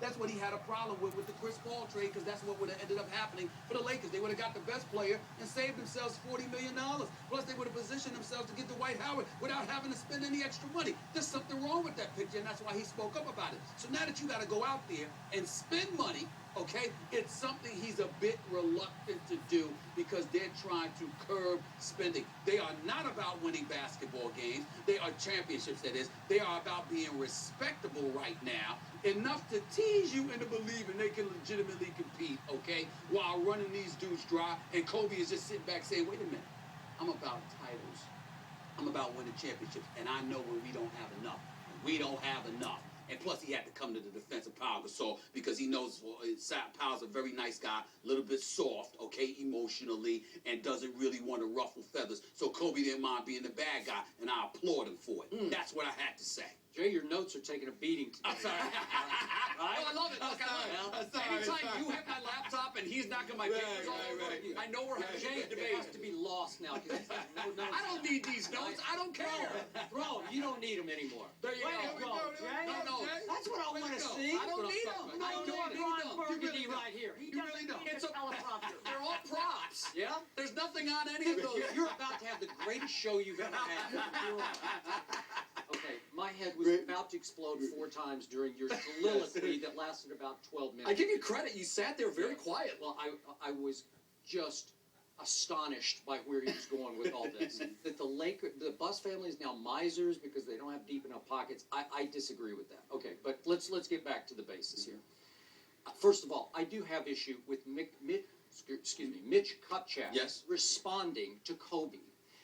That's what he had a problem with the Chris Paul trade, because that's what would have ended up happening for the Lakers. They would have got the best player and saved themselves $40 million. Plus, they would have positioned themselves to get Dwight Howard without having to spend any extra money. There's something wrong with that picture, and that's why he spoke up about it. So now that you got to go out there and spend money, okay, it's something he's a bit reluctant to do because they're trying to curb spending. They are not about winning basketball games. They are championships, that is. They are about being respectable right now, enough to tease you into believing they can legitimately compete, okay, while running these dudes dry. And Kobe is just sitting back saying, wait a minute, I'm about titles. I'm about winning championships. And I know when we don't have enough. We don't have enough. And plus, he had to come to the defense of Pau Gasol because he knows Pau's a very nice guy, a little bit soft, okay, emotionally, and doesn't really want to ruffle feathers. So Kobe didn't mind being the bad guy, and I applaud him for it. That's what I had to say. Jay, your notes are taking a beating today. I'm sorry. Right? Oh, I love it. Look, I love it. Anytime you hit my laptop and he's knocking my papers all over, I know we're having Jay, a debate. it has to be lost now. He's got no notes. I don't need these notes. I don't care. Bro, you don't need them anymore. There you go. Jay. No. That's what I want to see. I don't need them. No, I don't Ron need them. Burgundy right here. He You really don't. It's a teleprompter. They're all props. Yeah? There's nothing on any of those. You're about to have the greatest show you've ever had. Okay, my head was about to explode 4 times during your soliloquy that lasted about 12 minutes. I give you credit. You sat there very quiet. Well, I was just astonished by where he was going with all this. That the Buss family is now misers because they don't have deep enough pockets. I disagree with that. Okay, but let's get back to the basis here. First of all, I do have issue with Mitch Kupchak responding to Kobe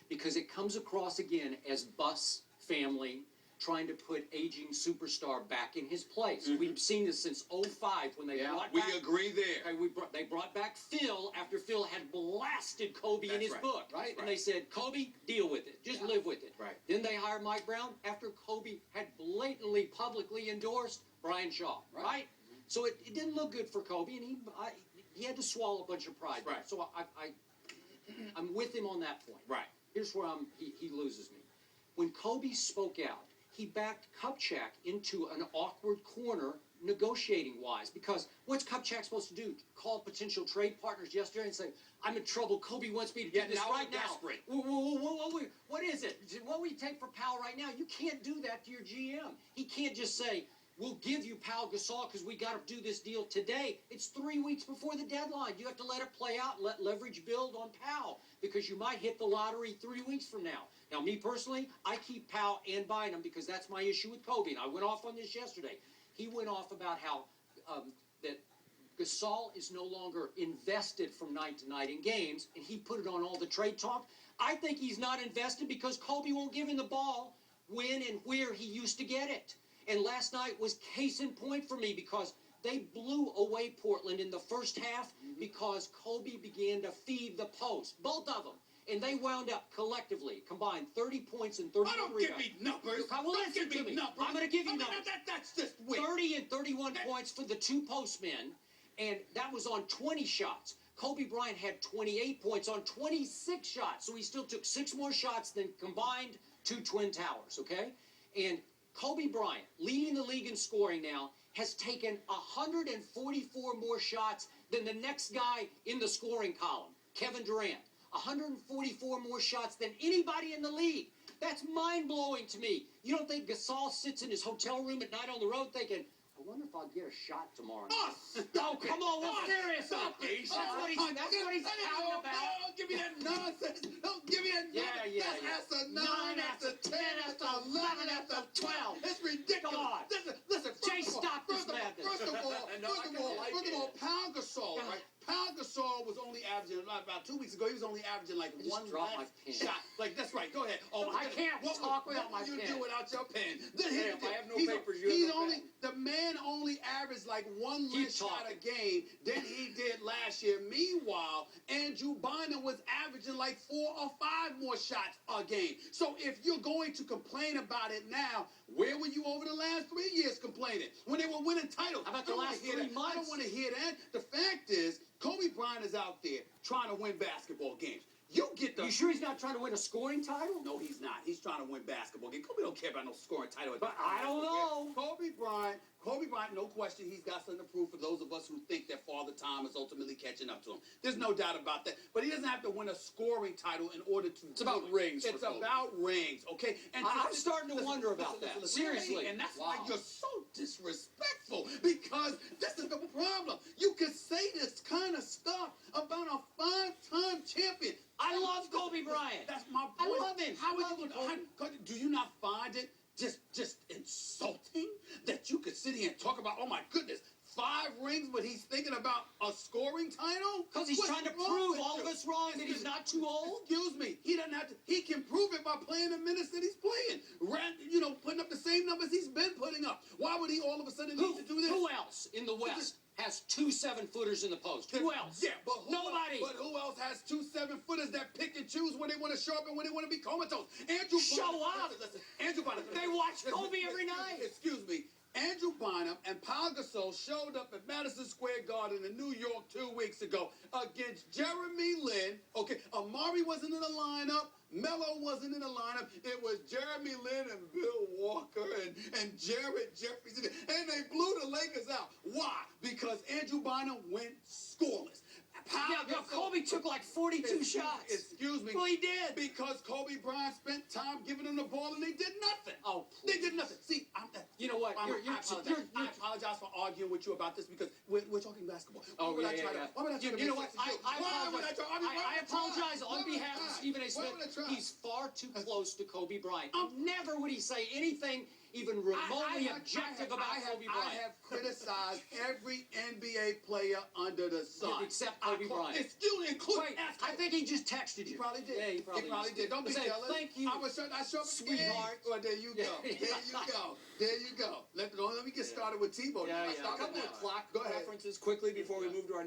because it comes across again as Buss family trying to put aging superstar back in his place. We've seen this since 2005 when they brought back... We agree there. Okay, they brought back Phil after Phil had blasted Kobe in his book. And they said, Kobe, deal with it. Just live with it. Then they hired Mike Brown after Kobe had blatantly, publicly endorsed Brian Shaw. So it didn't look good for Kobe, and he had to swallow a bunch of pride. So I'm with him on that point. Here's where he loses me. When Kobe spoke out, he backed Kupchak into an awkward corner negotiating-wise, because what's Kupchak supposed to do? Call potential trade partners yesterday and say, I'm in trouble, Kobe wants me to do this right now. Desperate. What is it? What will you take for Pau right now? You can't do that to your GM. He can't just say, we'll give you Pau Gasol because we got to do this deal today. It's 3 weeks before the deadline. You have to let it play out and let leverage build on Pau because you might hit the lottery 3 weeks from now. Now, me personally, I keep Pau and Bynum because that's my issue with Kobe, and I went off on this yesterday. He went off about how that Gasol is no longer invested from night to night in games, and he put it on all the trade talk. I think he's not invested because Kobe won't give him the ball when and where he used to get it. And last night was case in point for me because they blew away Portland in the first half because Kobe began to feed the post, both of them. And they wound up collectively, combined 30 points and 31 Don't give me numbers. Well, listen to me. I'm going to give you numbers. That's just weird. 30 and 31 points for the 2 postmen, and that was on 20 shots. Kobe Bryant had 28 points on 26 shots, so he still took 6 more shots than combined 2 Twin Towers, okay? And Kobe Bryant, leading the league in scoring now, has taken 144 more shots than the next guy in the scoring column, Kevin Durant. 144 more shots than anybody in the league. That's mind-blowing to me. You don't think Gasol sits in his hotel room at night on the road thinking, I wonder if I'll get a shot tomorrow night. Oh, come on, we're serious. That's what he's talking about. Don't give me that nonsense. Don't give me that nonsense. That's after 9, after 10, after 11, after 12. It's ridiculous. Come on. Listen. Jay, stop this madness. First of all, Pau Gasol, right? Pau Gasol was only averaging, about 2 weeks ago, he was only averaging like one less shot. Like, that's right. Go ahead. Oh, I can't talk without my pen. What would you do without your pen? If I have no papers, you have no pen. The man only averaged like one less shot a game than he did last year. Meanwhile, Andrew Bynum was averaging like 4 or 5 more shots a game. So if you're going to complain about it now, where were you over the last 3 years complaining? When they were winning titles. How about the last 3 months? I don't want to hear that. The fact is, Kobe Bryant is out there trying to win basketball games. You get the. You sure he's not trying to win a scoring title? No, he's not. He's trying to win basketball game. Kobe don't care about no scoring title. But I don't know. Kobe Bryant, no question, he's got something to prove for those of us who think that Father Time is ultimately catching up to him. There's no doubt about that. But he doesn't have to win a scoring title in order to. It's about rings. It's about rings, okay? And I'm starting to wonder about that. Seriously. And that's Wow. why you're so disrespectful, because this is the problem. You can say this kind of stuff about a five-time champion. I love Kobe Bryant. That's my point. I love him. How Love would him, you? Do you not find it just insulting that you could sit here and talk about? Oh my goodness, 5 rings, but he's thinking about a scoring title? Because he's What's trying to wrong prove with all you? of us wrong that he's not too old. Excuse me. He doesn't have to. He can prove it by playing the minutes that he's playing. Putting up the same numbers he's been putting up. Why would he all of a sudden need to do this? Who else in the West has 2 7-footers in the post? Who else? Yeah, but nobody. But who else has 2 7-footers that pick and choose when they want to show up and when they want to be comatose? Andrew Show Bynum, up. Listen, Andrew Bynum. They watch Kobe every night. Excuse me. Andrew Bynum and Pau Gasol showed up at Madison Square Garden in New York 2 weeks ago against Jeremy Lin. Okay, Amari wasn't in the lineup. Melo wasn't in the lineup. It was Jeremy Lin and Bill Walker and Jared Jeffries. And they blew the Lakers out. Why? Because Andrew Bynum went scoreless. Yeah, Kobe took like 42 shots. Excuse me. Well, he did. Because Kobe Bryant spent time giving them the ball and they did nothing. Oh, they did nothing. See, you know what? I apologize for arguing with you about this because we're talking basketball. Oh, Why would yeah, I try yeah. to- Why would I try to You know make what? sense to you? I Why would I try? I apologize Why on would I behalf of try? Stephen A. Why Smith. would I try? He's far too close to Kobe Bryant. Never would he say anything even remotely objective about Kobe Bryant. I have criticized every NBA player under the sun. Except Kobe Bryant. Including I think he just texted you. He probably did. Yeah, he probably did. Don't be Say, jealous. thank you, I showed up sweetheart. Well, there you go. There you go. There you go. Let me get started with Tebow. Yeah, I yeah. A started couple now. of clock Go ahead. references quickly before we move to our